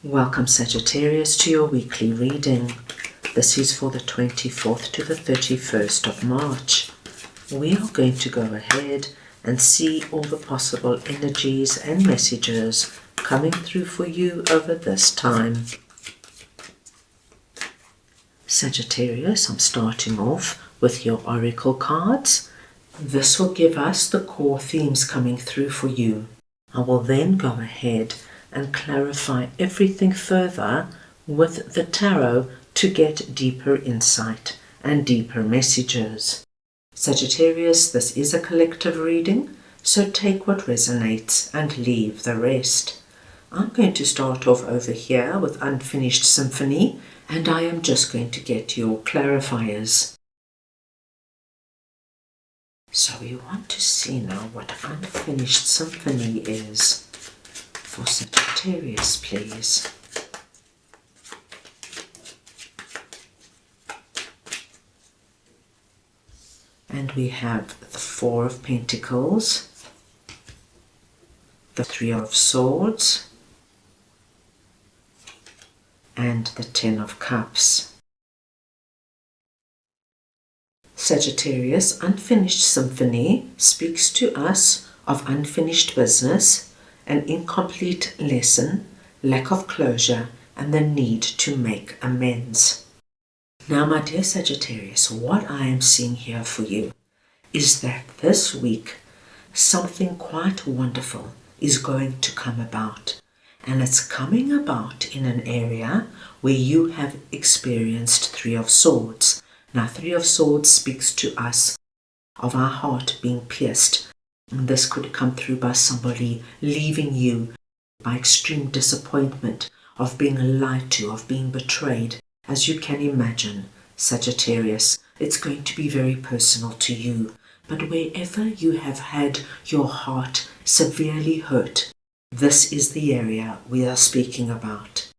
Welcome Sagittarius to your weekly reading. This is for the 24th to the 31st of March. We are going to go ahead and see all the possible energies and messages coming through for you over this time. Sagittarius, I'm starting off with your oracle cards. This will give us the core themes coming through for you. I will then go ahead and clarify everything further with the tarot to get deeper insight and deeper messages. Sagittarius, this is a collective reading, so take what resonates and leave the rest. I'm going to start off over here with Unfinished Symphony, and I am just going to get your clarifiers. So we want to see now what Unfinished Symphony is. For Sagittarius, please. And we have the Four of Pentacles, the Three of Swords, and the Ten of Cups. Sagittarius, Unfinished Symphony speaks to us of unfinished business, an incomplete lesson, lack of closure, and the need to make amends. Now, my dear Sagittarius, what I am seeing here for you is that this week something quite wonderful is going to come about. And it's coming about in an area where you have experienced Three of Swords. Now, Three of Swords speaks to us of our heart being pierced. And this could come through by somebody leaving you, by extreme disappointment, of being lied to, of being betrayed. As you can imagine, Sagittarius, it's going to be very personal to you. But wherever you have had your heart severely hurt, this is the area we are speaking about.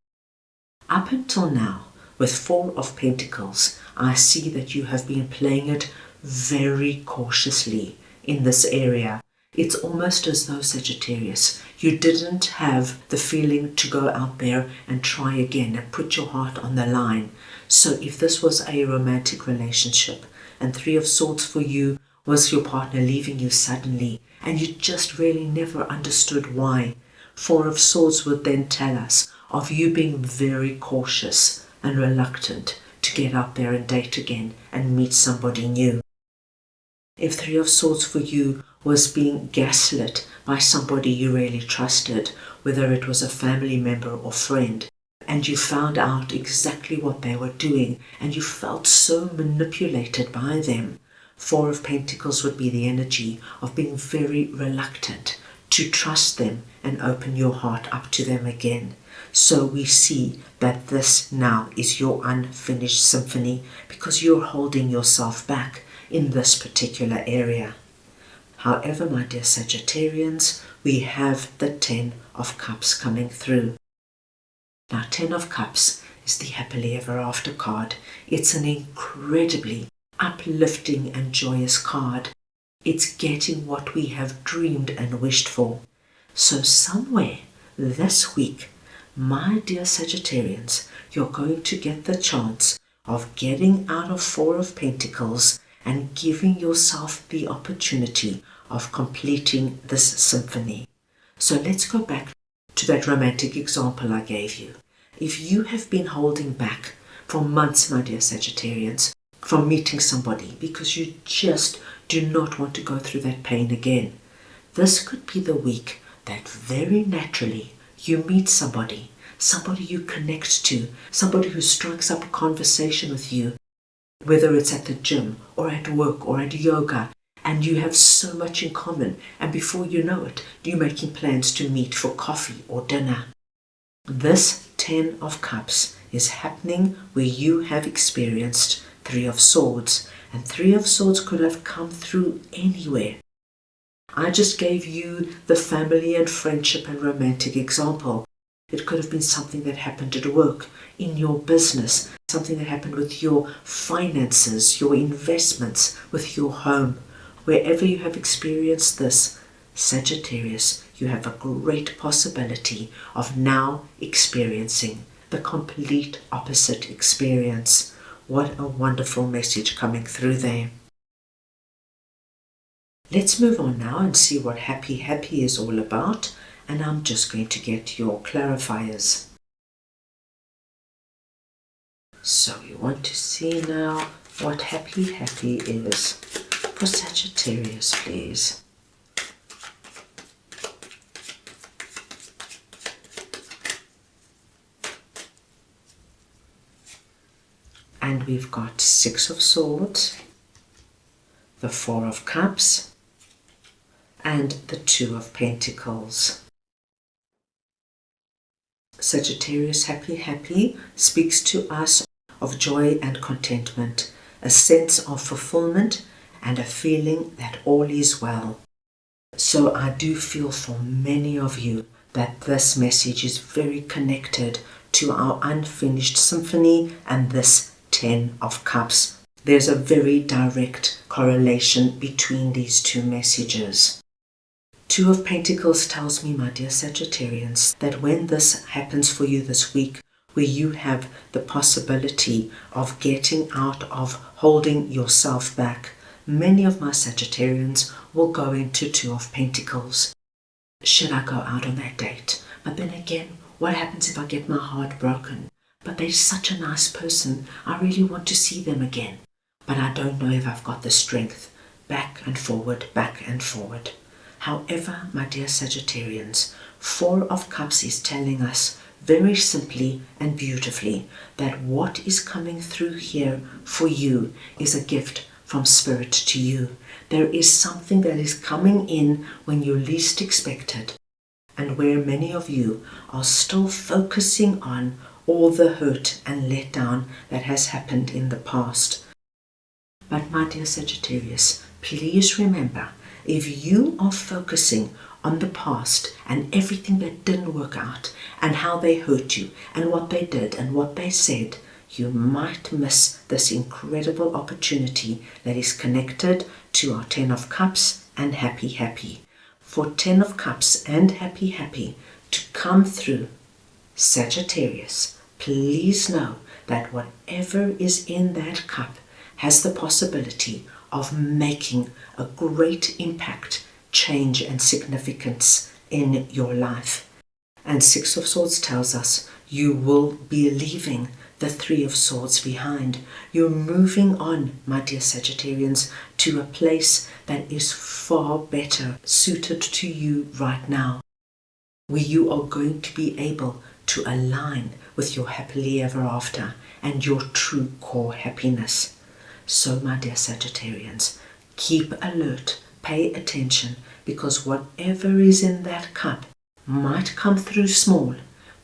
Up until now, with Four of Pentacles, I see that you have been playing it very cautiously in this area. It's almost as though, Sagittarius, you didn't have the feeling to go out there and try again and put your heart on the line. So if this was a romantic relationship and Three of Swords for you was your partner leaving you suddenly and you just really never understood why, Four of Swords would then tell us of you being very cautious and reluctant to get out there and date again and meet somebody new. If Three of Swords for you was being gaslit by somebody you really trusted, whether it was a family member or friend, and you found out exactly what they were doing and you felt so manipulated by them, Four of Pentacles would be the energy of being very reluctant to trust them and open your heart up to them again. So we see that this now is your unfinished symphony because you're holding yourself back in this particular area. However, my dear Sagittarians, we have the Ten of Cups coming through. Now, Ten of Cups is the happily ever after card. It's an incredibly uplifting and joyous card. It's getting what we have dreamed and wished for. So somewhere this week, my dear Sagittarians, you're going to get the chance of getting out of Four of Pentacles and giving yourself the opportunity of completing this symphony. So let's go back to that romantic example I gave you. If you have been holding back for months, my dear Sagittarians, from meeting somebody because you just do not want to go through that pain again, this could be the week that very naturally you meet somebody you connect to, somebody who strikes up a conversation with you, whether it's at the gym or at work or at yoga, and you have so much in common, and before you know it, you're making plans to meet for coffee or dinner. This Ten of Cups is happening where you have experienced Three of Swords, and Three of Swords could have come through anywhere. I just gave you the family and friendship and romantic example. It could have been something that happened at work, in your business, something that happened with your finances, your investments, with your home. Wherever you have experienced this, Sagittarius, you have a great possibility of now experiencing the complete opposite experience. What a wonderful message coming through there. Let's move on now and see what happy is all about, and I'm just going to get your clarifiers. So you want to see now what happy is for Sagittarius, please. And we've got 6 of Swords, the 4 of Cups, and the 2 of Pentacles. Sagittarius happy speaks to us of joy and contentment, a sense of fulfillment and a feeling that all is well. So I do feel for many of you that this message is very connected to our unfinished symphony and this 10 of Cups. There's a very direct correlation between these two messages. 2 of Pentacles tells me, my dear Sagittarians, that when this happens for you this week, where you have the possibility of getting out of holding yourself back, many of my Sagittarians will go into 2 of Pentacles. Should I go out on that date? But then again, what happens if I get my heart broken? But they're such a nice person, I really want to see them again. But I don't know if I've got the strength. Back and forward, back and forward. However, my dear Sagittarians, 4 of Cups is telling us very simply and beautifully that what is coming through here for you is a gift from Spirit to you. There is something that is coming in when you least expect it, and where many of you are still focusing on all the hurt and letdown that has happened in the past. But my dear Sagittarius, please remember, if you are focusing on the past and everything that didn't work out and how they hurt you and what they did and what they said, you might miss this incredible opportunity that is connected to our 10 of Cups and happy. For 10 of Cups and happy to come through, Sagittarius, please know that whatever is in that cup has the possibility of making a great impact, change and significance in your life. And 6 of Swords tells us you will be leaving the 3 of Swords behind. You're moving on, my dear Sagittarians, to a place that is far better suited to you right now, where you are going to be able to align with your happily ever after and your true core happiness. So, my dear Sagittarians, keep alert, pay attention, because whatever is in that cup might come through small,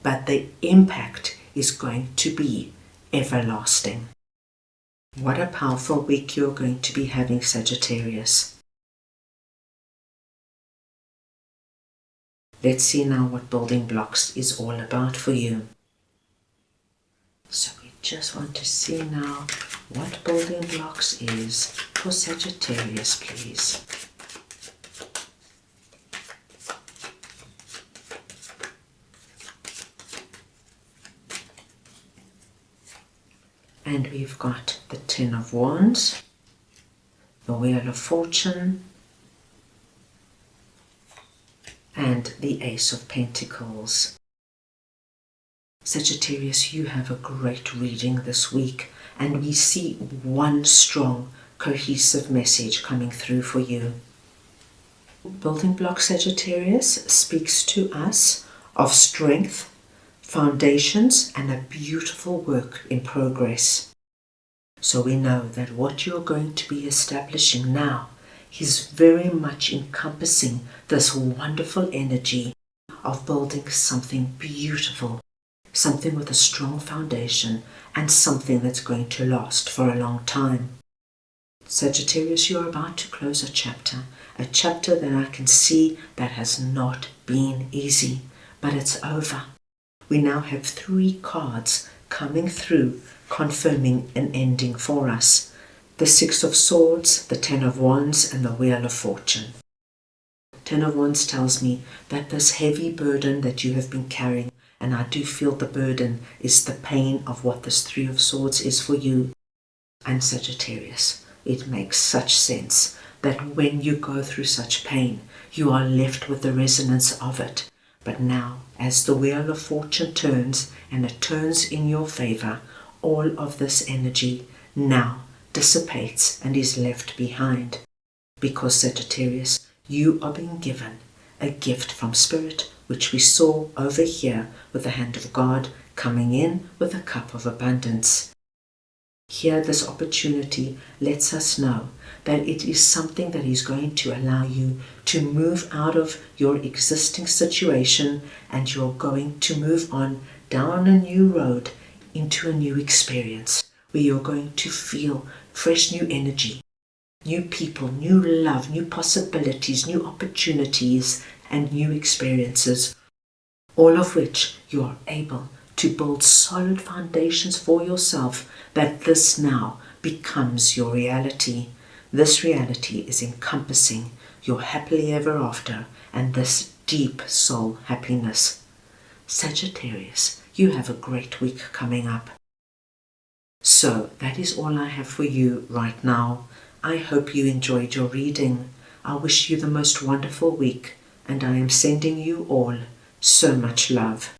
but the impact is going to be everlasting. What a powerful week you're going to be having, Sagittarius. Let's see now what building blocks is all about for you. So we just want to see now what building blocks is for Sagittarius, please. And we've got the 10 of Wands, the Wheel of Fortune, and the Ace of Pentacles. Sagittarius, you have a great reading this week, and we see one strong, cohesive message coming through for you. Building block Sagittarius speaks to us of strength, foundations, and a beautiful work in progress. So we know that what you're going to be establishing now is very much encompassing this wonderful energy of building something beautiful, something with a strong foundation, and something that's going to last for a long time. Sagittarius, you're about to close a chapter that I can see that has not been easy, but it's over. We now have 3 cards coming through, confirming an ending for us. The 6 of Swords, the 10 of Wands, and the Wheel of Fortune. Ten of Wands tells me that this heavy burden that you have been carrying, and I do feel the burden, is the pain of what this Three of Swords is for you. And Sagittarius, it makes such sense that when you go through such pain, you are left with the resonance of it. But now, as the wheel of fortune turns, and it turns in your favor, all of this energy now dissipates and is left behind. Because Sagittarius, you are being given a gift from Spirit, which we saw over here with the hand of God coming in with a cup of abundance. Here, this opportunity lets us know that it is something that is going to allow you to move out of your existing situation, and you're going to move on down a new road into a new experience where you're going to feel fresh new energy, new people, new love, new possibilities, new opportunities, and new experiences, all of which you are able to build solid foundations for yourself, that this now becomes your reality. This reality is encompassing your happily ever after and this deep soul happiness. Sagittarius, you have a great week coming up. So that is all I have for you right now. I hope you enjoyed your reading. I wish you the most wonderful week, and I am sending you all so much love.